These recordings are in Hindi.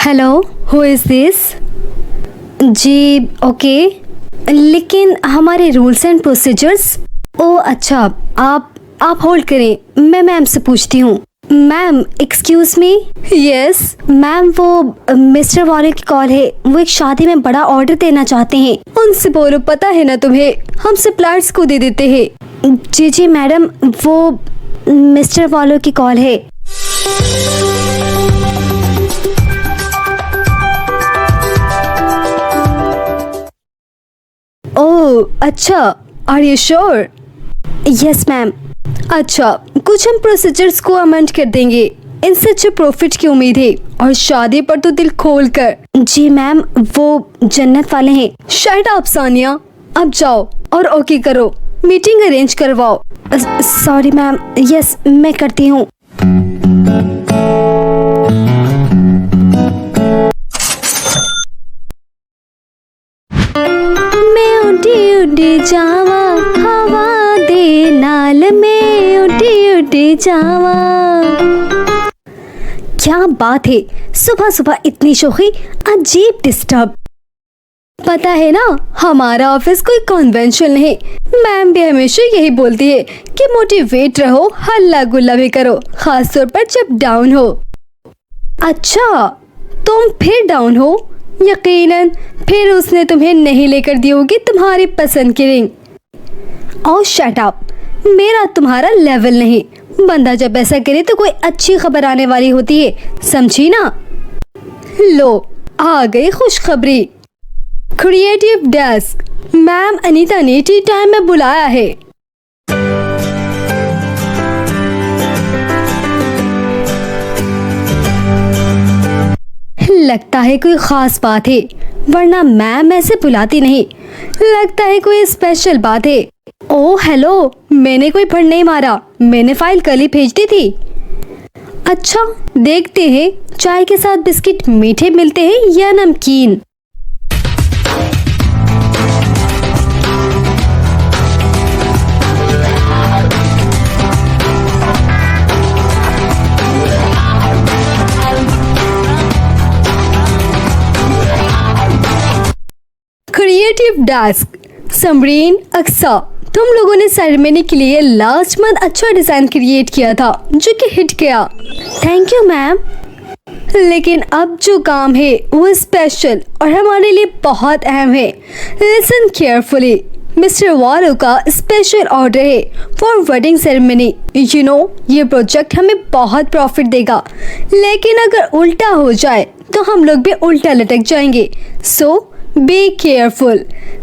Hello, who is this? जी ओके, लेकिन हमारे रूल्स एंड प्रोसीजर्स। ओह अच्छा, आप होल्ड करें, मैं मैम से पूछती हूँ। Ma'am excuse me. Yes ma'am, वो मिस्टर वाले की कॉल है। वो एक शादी में बड़ा ऑर्डर देना चाहते हैं। उनसे बोलो, पता है ना तुम्हें, हम सप्लायर्स को दे देते हैं। जी जी मैडम, वो मिस्टर वालों की कॉल है। ओह अच्छा, are you sure? Yes ma'am. अच्छा, कुछ हम प्रोसीजर्स को अमेंड कर देंगे। इनसे अच्छे प्रॉफिट की उम्मीद है, और शादी पर तो दिल खोल कर। जी मैम, वो जन्नत वाले हैं। शट अप सानिया, अब जाओ और ओके करो, मीटिंग अरेंज करवाओ। सॉरी मैम, यस मैं करती हूँ। मैं उड़ी उड़ी जावा, हवा दे नाल में उड़ी उड़ी जावा। क्या बात है, सुबह सुबह इतनी शोखी, अजीब डिस्टर्ब। पता है ना, हमारा ऑफिस कोई कन्वेंशन नहीं। मैम भी हमेशा यही बोलती है कि मोटिवेट रहो, हल्ला गुल्ला भी करो, खासतौर पर जब डाउन हो। अच्छा, तुम फिर डाउन हो? यकीनन फिर उसने तुम्हें नहीं लेकर दी होगी तुम्हारी पसंद की रिंग। ओह शट अप, मेरा तुम्हारा लेवल नहीं। बंदा जब ऐसा करे तो कोई अच्छी खबर आने वाली होती है, समझी ना? लो आ गई खुशखबरी। क्रिएटिव डेस्क, मैम अनीता ने टी टाइम में बुलाया है। लगता है कोई खास बात है, वरना मैम ऐसे बुलाती नहीं। लगता है कोई स्पेशल बात है। ओह हेलो, मैंने कोई फंड नहीं मारा, मैंने फाइल कल ही भेज दी थी। अच्छा देखते हैं, चाय के साथ बिस्किट मीठे मिलते हैं या नमकीन। क्रिएटिव डेस्क, समरीन, अक्सा, तुम लोगों ने सेरेमनी के लिए लास्ट मंथ अच्छा डिज़ाइन क्रिएट किया था जो कि हिट गया। Thank you ma'am. लेकिन अब जो काम है वो स्पेशल और हमारे लिए बहुत अहम है। लिसन केयरफुली, मिस्टर वालो का स्पेशल ऑर्डर है for wedding ceremony. You know, ये प्रोजेक्ट हमें बहुत प्रॉफिट देगा, लेकिन अगर उल्टा हो जाए तो हम लोग भी उल्टा लटक जाएंगे। सो बी केयरफुल,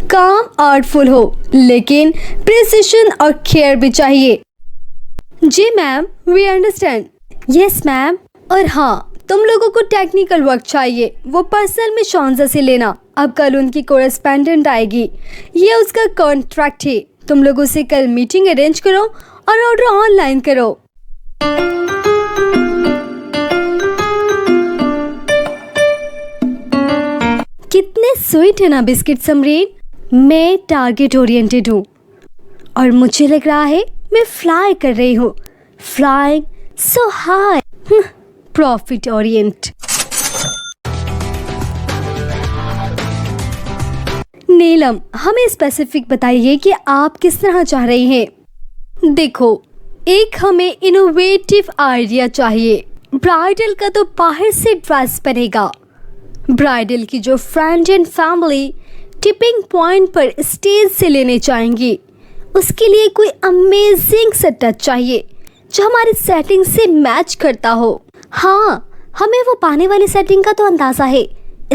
काम आर्टफुल हो, लेकिन प्रिसिशन और केयर भी चाहिए। जी ma'am, we understand. Yes ma'am. और हाँ, तुम लोगों को टेक्निकल वर्क चाहिए, वो पर्सनल में शॉन्जा से लेना। अब कल उनकी कोरेस्पेंडेंट आएगी, ये उसका कॉन्ट्रैक्ट है। तुम लोगों से कल मीटिंग अरेंज करो और ऑर्डर ऑनलाइन करो। कितने स्वीट है ना बिस्किट समरीन। मैं टारगेट ओरिएंटेड हूँ और मुझे लग रहा है मैं फ्लाई कर रही हूँ। Flying so high, profit orient. Neelam, हमें स्पेसिफिक बताइए कि आप किस तरह चाह रही हैं। देखो, एक हमें इनोवेटिव आइडिया चाहिए। ब्राइडल का तो बाहर से ड्रेस बनेगा। ब्राइडल की जो friend and family tipping point पर स्टेज से लेने चाहेंगी, उसके लिए कोई अमेजिंग सा टच चाहिए जो हमारी सेटिंग से मैच करता हो। हाँ, हमें वो पानी वाली सेटिंग का तो अंदाज़ा है।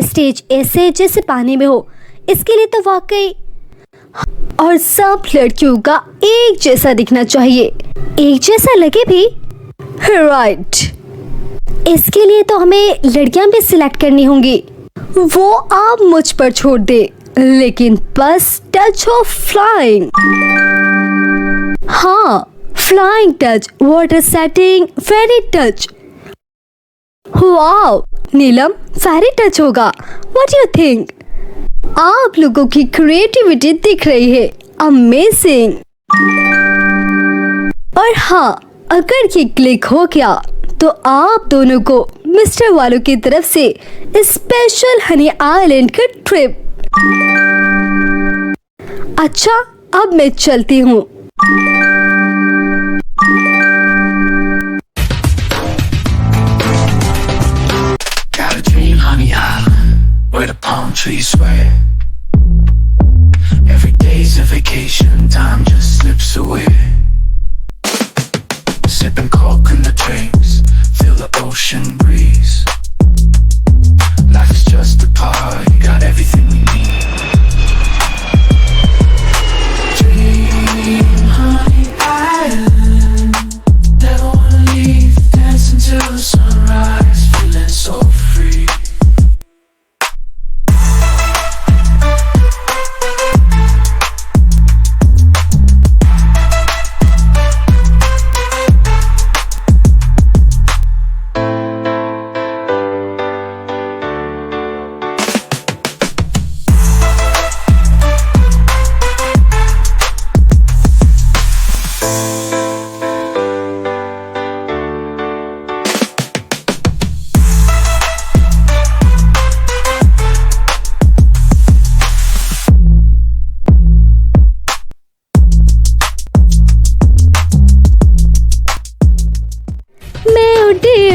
स्टेज ऐसे जैसे पानी में हो, इसके लिए तो वाकई। और सब लड़कियों का एक जैसा दिखना चाहिए, एक जैसा लगे भी। राइट, इसके लिए तो हमें लड़कियां भी सिलेक्ट करनी होंगी। वो आप मुझ पर छोड़ दे, लेकिन बस टच हो फ्लाइंग। हाँ, फ्लाइंग टच, वाटर सेटिंग, फेरी टच। वाओ नीलम, फेरी टच होगा। What you think? आप लोगों की क्रिएटिविटी दिख रही है, अमेजिंग। और हाँ, अगर ये क्लिक हो गया तो आप दोनों को मिस्टर वालों की तरफ से स्पेशल हनी आइलैंड का ट्रिप। अच्छा, अब मैं चलती हूँ। Where the palm trees sway. Every day's a vacation, time just slips away. Sipping coke in the trains, feel the ocean breeze. Life is just a party, got everything we need. Dream, honey island, never wanna leave, dancing till the sunrise, feeling so free.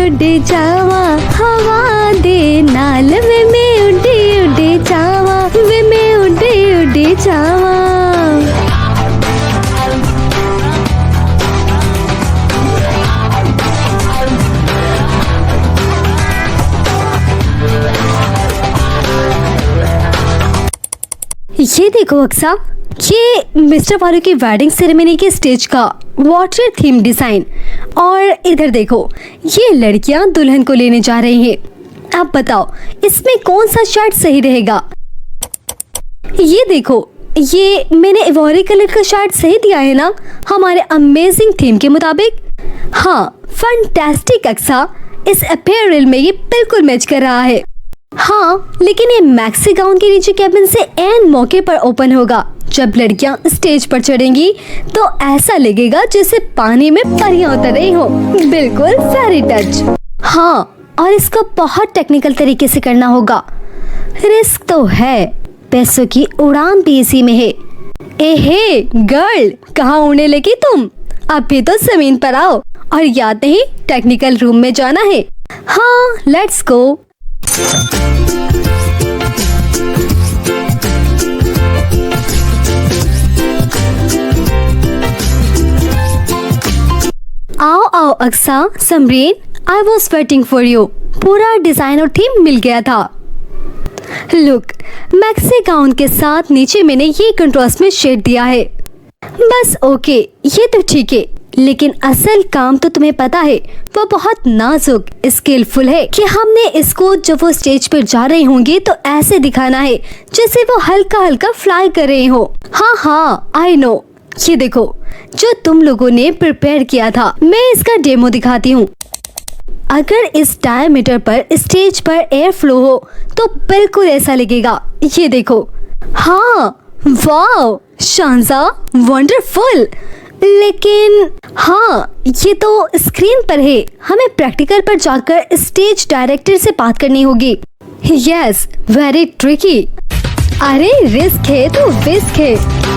उड़े जावा हवा दे नाल वे मैं उड़े उड़े जावा वे मैं उड़े उड़े जावा। ये देखो अक्सा, ये मिस्टर वालू की वेडिंग सेरेमनी के स्टेज का वाटर थीम डिजाइन। और इधर देखो, ये लड़कियां दुल्हन को लेने जा रही हैं। अब बताओ इसमें कौन सा शर्ट सही रहेगा। ये देखो, ये मैंने इवोरी कलर का शर्ट सही दिया है ना हमारे अमेजिंग थीम के मुताबिक। हाँ, फैंटास्टिक अक्सा, इस अपीयरल में ये बिल्कुल मैच कर रहा है। हाँ, लेकिन ये मैक्सी गाउन के नीचे कैबिन से एन मौके पर ओपन होगा। जब लड़कियां स्टेज पर चढ़ेंगी तो ऐसा लगेगा जैसे पानी में परियां उतर रही हो, बिल्कुल फेरी टच। हाँ, और इसको बहुत टेक्निकल तरीके से करना होगा। रिस्क तो है, पैसों की उड़ान भी इसी में है। एहे गर्ल, कहाँ उड़ने लगी तुम? अभी तो जमीन पर आओ, और याद नहीं टेक्निकल रूम में जाना है। हाँ, लेट्स गो। आओ आओ Aqsa, Samreen, I was waiting for you. पूरा डिजाइन और थीम मिल गया था। लुक, मैक्सी गाउन के साथ नीचे मैंने ये कंट्रास्ट में शेड दिया है। बस ओके, ये तो ठीक है, लेकिन असल काम तो तुम्हें पता है वो बहुत नाजुक स्किलफुल है कि हमने इसको जब वो स्टेज पर जा रही होंगी तो ऐसे दिखाना है जैसे वो हल्का हल्का फ्लाई कर रहे हो। हाँ हाँ, आई नो। ये देखो, जो तुम लोगों ने प्रिपेयर किया था, मैं इसका डेमो दिखाती हूँ। अगर इस डायमीटर पर स्टेज पर एयर फ्लो हो तो बिल्कुल ऐसा लगेगा। ये देखो। हाँ, वाव, शानजा, वंडरफुल। लेकिन हाँ, ये तो स्क्रीन पर है, हमें प्रैक्टिकल पर जाकर स्टेज डायरेक्टर से बात करनी होगी। Yes, very tricky. अरे रिस्क है तो विस्क है।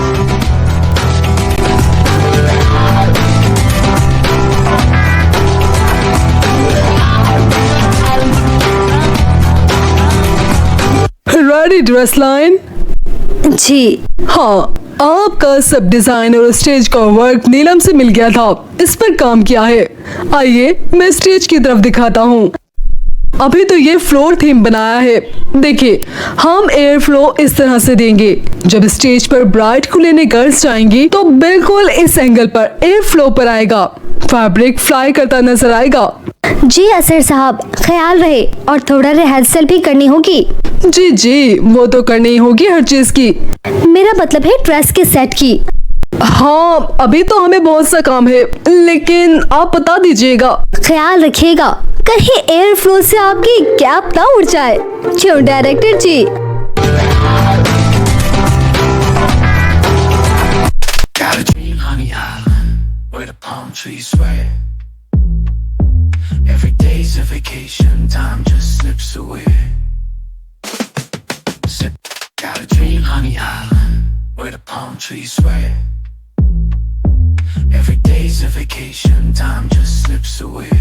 Ready dress line? जी हाँ, आपका सब डिजाइन और स्टेज का वर्क नीलम से मिल गया था, इस पर काम किया है। आइए मैं स्टेज की तरफ दिखाता हूँ। अभी तो ये फ्लोर थीम बनाया है। देखिए, हम एयर फ्लो इस तरह से देंगे। जब स्टेज पर ब्राइड को लेने गर्ल्स जाएंगी तो बिल्कुल इस एंगल पर एयर फ्लो पर आएगा, फैब्रिक फ्लाई करता नजर आएगा। जी असर साहब, ख्याल रहे, और थोड़ा रिहर्सल भी करनी होगी। जी जी, वो तो करनी होगी हर चीज की। मेरा मतलब है ड्रेस के सेट की। हाँ, अभी तो हमें बहुत सा काम है, लेकिन आप बता दीजिएगा। ख्याल रखिएगा कहीं एयर फ्लो से आपकी कैप ना उड़ जाए। क्यों director ji? Got a dream, honey island, where the palm trees sway. Every day's a vacation, sunny island where the palm trees sway. Every day's a vacation, time just slips away.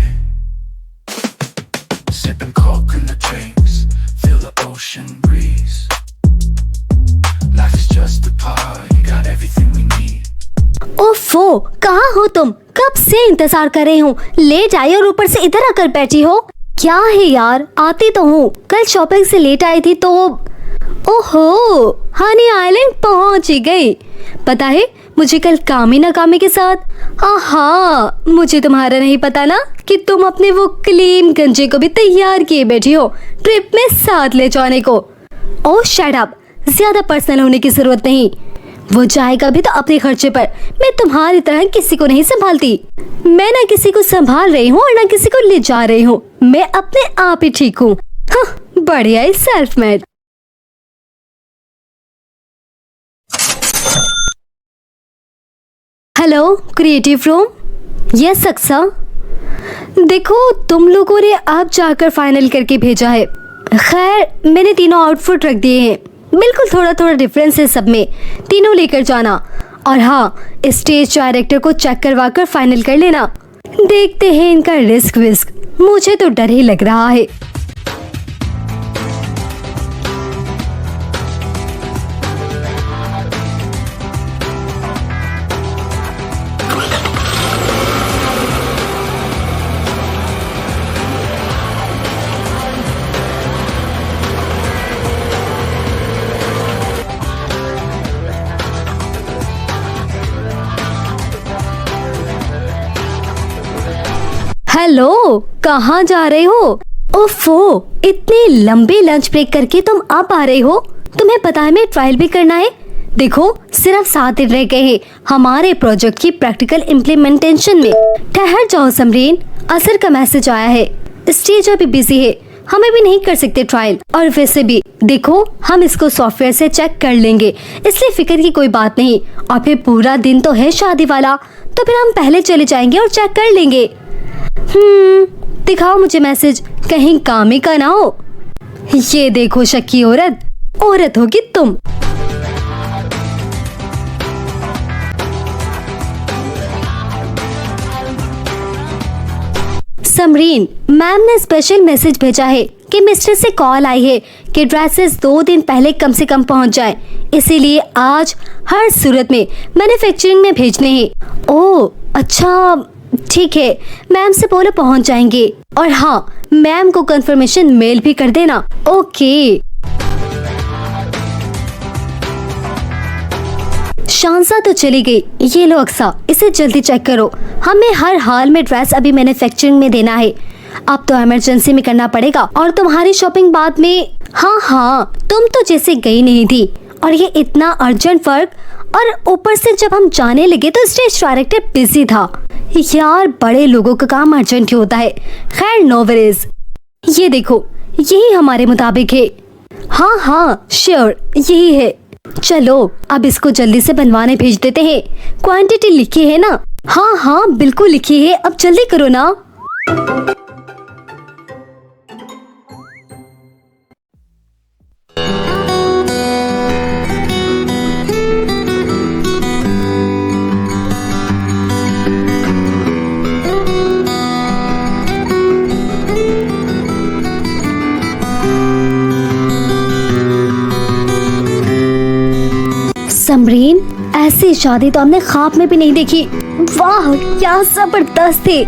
Sipping coconut drinks, feel the ocean breeze. Life is just a party, got everything we need. ओफो, कहाँ हो तुम? कब से इंतजार कर रही हूँ। लेट आई और ऊपर से इधर आकर बैठी हो। क्या है यार, आती तो हूँ। कल शॉपिंग से लेट आई थी तो ओहो, हनी आइलैंड पहुँच ही गई। पता है मुझे कल कामी नाकामी के साथ। आहा, मुझे तुम्हारा नहीं पता ना कि तुम अपने वो क्लीन गंजे को भी तैयार किए बैठी हो ट्रिप में साथ ले जाने को। ओह शट अप, ज्यादा पर्सनल होने की जरूरत नहीं। वो जाएगा भी तो अपने खर्चे पर। मैं तुम्हारी तरह किसी को नहीं संभालती। मैं ना किसी को संभाल रही हूँ और ना किसी को ले जा रही हूँ। मैं अपने आप ही ठीक हूँ। हाँ, बढ़िया ही self made. Hello creative room. Yes Aqsa. देखो तुम लोगों ने अब जाकर फाइनल करके भेजा है। खैर मैंने तीनों आउटफिट रख दिए हैं। बिल्कुल थोड़ा थोड़ा डिफरेंस है सब में, तीनों लेकर जाना। और हाँ, स्टेज डायरेक्टर को चेक करवा कर फाइनल कर लेना। देखते हैं इनका रिस्क विस्क। मुझे तो डर ही लग रहा है। हेलो, कहाँ जा रहे हो? ओफो, इतनी लंबी लंच ब्रेक करके तुम अब आ रहे हो? तुम्हें पता है मैं ट्रायल भी करना है। देखो सिर्फ 7 दिन रह गए हैं हमारे प्रोजेक्ट की प्रैक्टिकल इम्प्लीमेंटेशन में। ठहर जाओ समरीन, असर का मैसेज आया है। स्टेज अभी बिजी है, हमें भी नहीं कर सकते ट्रायल। और वैसे भी देखो, हम इसको सॉफ्टवेयर से चेक कर लेंगे, इसलिए फिक्र की कोई बात नहीं। और फिर पूरा दिन तो है शादी वाला, तो फिर हम पहले चले जाएंगे और चेक कर लेंगे। दिखाओ मुझे मैसेज, कहीं कामी का ना हो। ये देखो शक्की औरत होगी तुम। समरीन, मैम ने स्पेशल मैसेज भेजा है कि मिस्टर से कॉल आई है कि ड्रेसेस 2 दिन पहले कम से कम पहुंच जाए, इसीलिए आज हर सूरत में मैन्युफैक्चरिंग में भेजने हैं। ओह अच्छा, ठीक है, मैम से बोलो पहुंच जाएंगे। और हाँ, मैम को कंफर्मेशन मेल भी कर देना। ओके। शांसा तो चली गई। ये लो अक्सा, इसे जल्दी चेक करो। हमें हर हाल में ड्रेस अभी मैन्युफैक्चरिंग में देना है। अब तो इमरजेंसी में करना पड़ेगा। और तुम्हारी शॉपिंग बाद में। हाँ, तुम तो जैसे गई नहीं थी। और ये इतना अर्जेंट वर्क, और ऊपर से जब हम जाने लगे तो स्टेज डायरेक्टर बिजी था। यार, बड़े लोगों का काम अर्जेंट ही होता है। खैर नो वरीज। ये देखो, यही हमारे मुताबिक है। हाँ श्योर, यही है। चलो अब इसको जल्दी से बनवाने भेज देते हैं। क्वांटिटी लिखी है ना? हाँ बिल्कुल लिखी है, अब जल्दी करो ना। समरीन, ऐसी शादी तो हमने ख्वाब में भी नहीं देखी। वाह क्या जबरदस्त थे।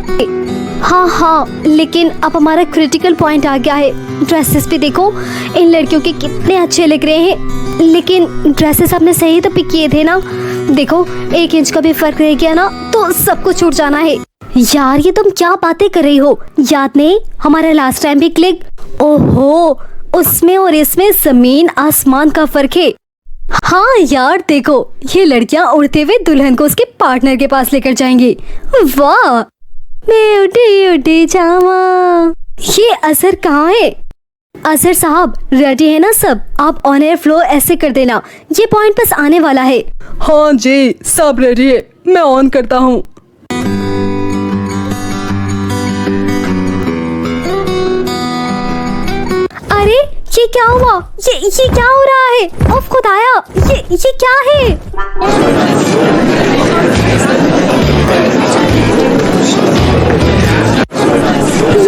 हाँ, लेकिन अब हमारा क्रिटिकल पॉइंट आ गया है। ड्रेसेस भी देखो, इन लड़कियों के कितने अच्छे लग रहे हैं। लेकिन ड्रेसेस आपने सही तो पिक किए थे ना? देखो 1 इंच का भी फर्क रह गया ना तो सब कुछ छूट जाना है। यार ये तुम क्या बातें कर रही हो? याद नहीं हमारा लास्ट टाइम भी क्लिक? ओहो, उसमें और इसमें जमीन आसमान का फर्क है। हाँ यार देखो, ये लड़कियां उड़ते हुए दुल्हन को उसके पार्टनर के पास लेकर जाएंगी। वाह, मैं उठी जावा। ये असर कहाँ है? असर साहब रेडी है ना सब? आप ऑन एयर फ्लो ऐसे कर देना, ये पॉइंट बस आने वाला है। हाँ जी, सब रेडी है, मैं ऑन करता हूँ। अरे ये क्या हुआ? ये क्या हो रहा है? ओफ खुदाया, ये क्या है?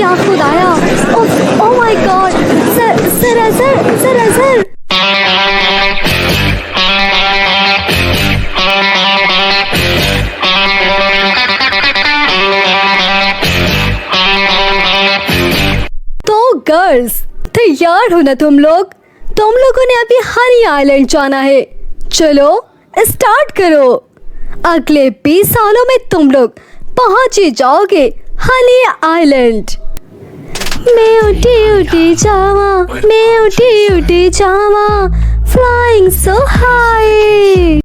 या खुदाया, oh my god, sir Azhar. तो गर्ल्स तैयार हो ना तुम लोगों ने अभी हनी आइलैंड जाना है। चलो स्टार्ट करो। अगले 20 सालों में तुम लोग पहुंच ही जाओगे हनी आइलैंड। मैं उठी जावा, फ्लाइंग सो हाई।